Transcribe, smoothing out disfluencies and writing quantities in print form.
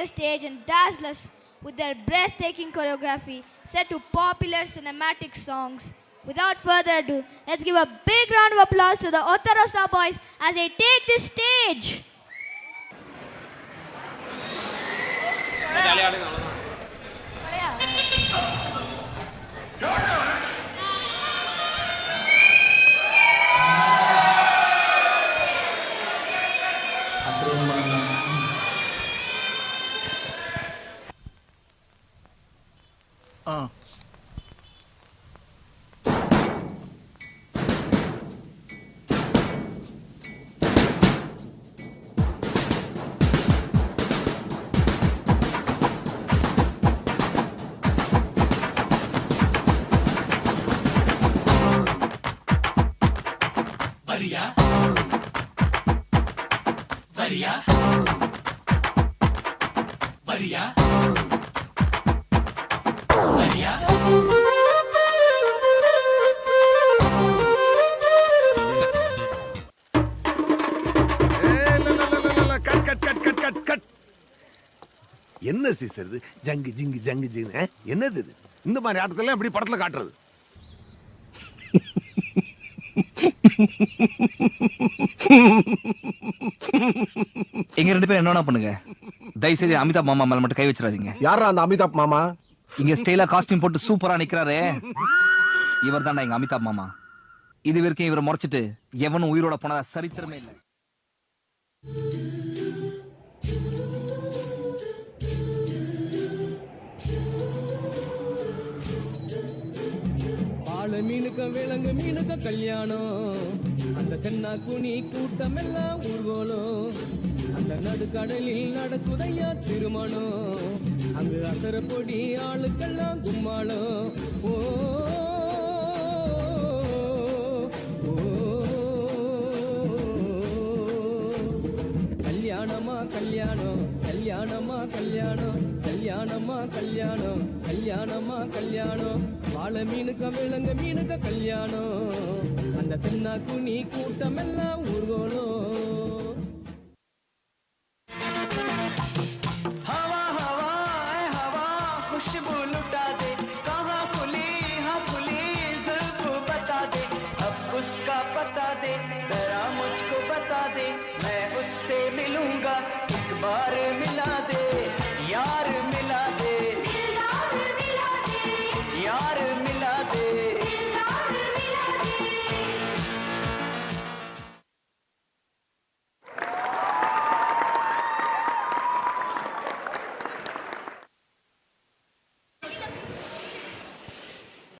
the stage and dazzle us with their breathtaking choreography set to popular cinematic songs. Without further ado, let's give a big round of applause to the Ottarosa boys as they take this stage. என்ன Caesar ஜங்கு ஜிங்கு ஜங்கு ஜிங்கு என்னது இது? இந்த மாதிரி ஆட்டத்தெல்லாம் எப்படி படத்துல காட்டுறது? எங்க ரெண்டு பேரும் என்ன பண்ணுங்க, தயவுசெய்து அமிதாப் மாமா மேல மட்டும் கை வச்சிடாதீங்க. யாரா அந்த அமிதாப் மாமா? இங்க ஸ்டைலா காஸ்டியூம் போட்டு சூப்பரா நிக்கிறாரு, இவர் தான்டா எங்க அமிதாப் மாமா. இது வரைக்கும் இவரை முறைச்சிட்டு எவனும் உயிரோட போனதா சரித்திரமே இல்லை. மீனுக்க விலங்கு மீனுக்க கல்யாணம், அந்த தென்னா குனி கூட்டம் எல்லாம் ஊர்வலம், அந்த நடுக்கடலில் நடக்குதையா திருமணம், அங்கு அசர பொடி ஆளுக்கெல்லாம் கும்மாளம். ஓ கல்யாணமா கல்யாணம் கல்யாணமா கல்யாணம் கல்யாணமா கல்யாணம் கல்யாணமா கல்யாணம், வாழ மீனுக்க விலங்கு மீனுக்க கல்யாணம், அந்த சின்ன குனி கூட்டம் எல்லாம் ஊர்வலம்.